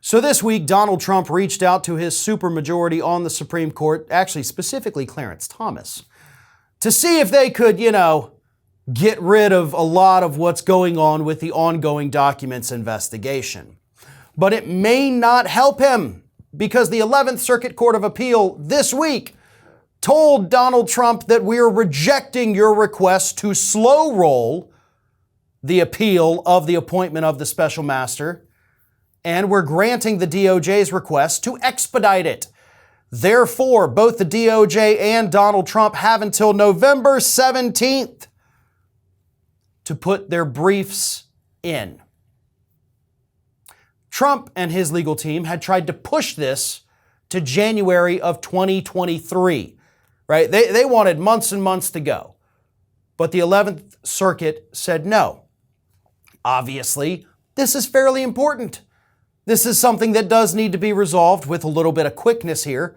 So this week, Donald Trump reached out to his supermajority on the Supreme Court, actually specifically Clarence Thomas, to see if they could, get rid of a lot of what's going on with the ongoing documents investigation. But it may not help him because the 11th Circuit Court of Appeal this week told Donald Trump that we're rejecting your request to slow roll the appeal of the appointment of the special master, and we're granting the DOJ's request to expedite it. Therefore, both the DOJ and Donald Trump have until November 17th to put their briefs in. Trump and his legal team had tried to push this to January of 2023, right? They wanted months and months to go. But the 11th Circuit said no. Obviously, this is fairly important. This is something that does need to be resolved with a little bit of quickness here.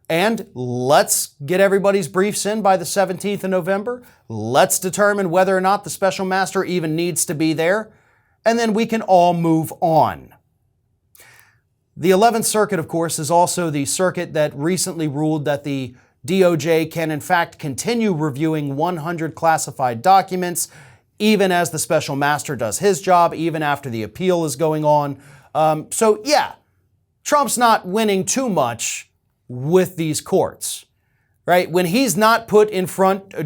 And let's get everybody's briefs in by the 17th of November. Let's determine whether or not the special master even needs to be there. And then we can all move on. The 11th Circuit, of course, is also the circuit that recently ruled that the DOJ can in fact continue reviewing 100 classified documents, even as the special master does his job, even after the appeal is going on. So yeah, Trump's not winning too much with these courts, right? When he's not put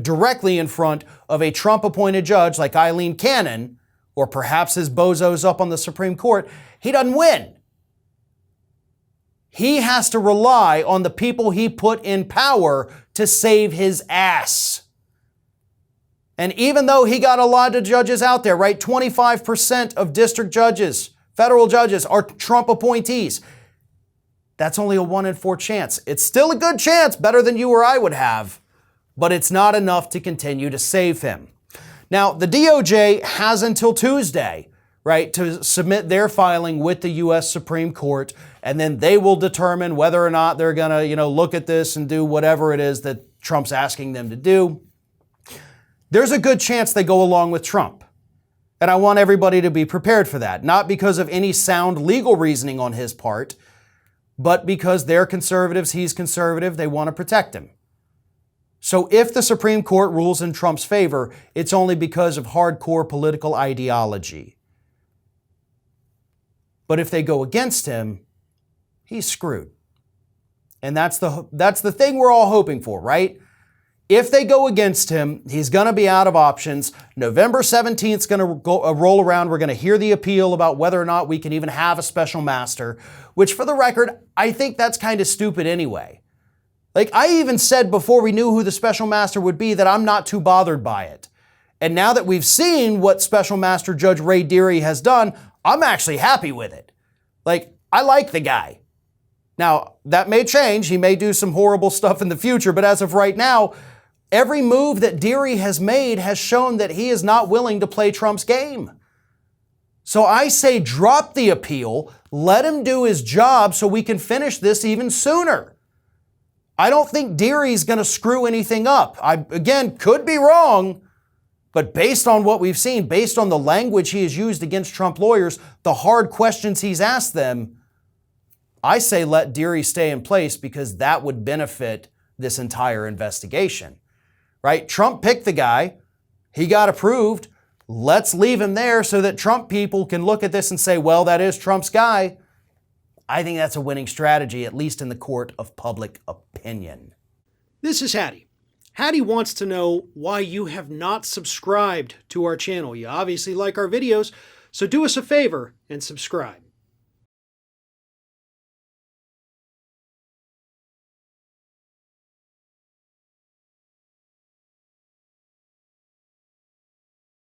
directly in front of a Trump-appointed judge like Eileen Cannon, or perhaps his bozos up on the Supreme Court, he doesn't win. He has to rely on the people he put in power to save his ass. And even though he got a lot of judges out there, right? 25% of district judges, federal judges, are Trump appointees. That's only a 1 in 4 chance. It's still a good chance, better than you or I would have, but it's not enough to continue to save him. Now, the DOJ has until Tuesday, right, to submit their filing with the U.S. Supreme Court, and then they will determine whether or not they're going to, look at this and do whatever it is that Trump's asking them to do. There's a good chance they go along with Trump. And I want everybody to be prepared for that, not because of any sound legal reasoning on his part, but because they're conservatives, he's conservative, they want to protect him. So if the Supreme Court rules in Trump's favor, it's only because of hardcore political ideology. But if they go against him, he's screwed. And that's the thing we're all hoping for, right? If they go against him, he's going to be out of options. November 17th is going to roll around. We're going to hear the appeal about whether or not we can even have a special master, which for the record, I think that's kind of stupid anyway. Like I even said before we knew who the special master would be that I'm not too bothered by it. And now that we've seen what Special Master Judge Ray Dearie has done, I'm actually happy with it. Like, I like the guy. Now, that may change. He may do some horrible stuff in the future, but as of right now, every move that Dearie has made has shown that he is not willing to play Trump's game. So I say drop the appeal, let him do his job so we can finish this even sooner. I don't think Dearie's going to screw anything up. I, again, could be wrong, but based on what we've seen, based on the language he has used against Trump lawyers, the hard questions he's asked them, I say let Dearie stay in place because that would benefit this entire investigation. Right? Trump picked the guy. He got approved. Let's leave him there so that Trump people can look at this and say, well, that is Trump's guy. I think that's a winning strategy, at least in the court of public opinion. This is Hattie. Hattie wants to know why you have not subscribed to our channel. You obviously like our videos, so do us a favor and subscribe.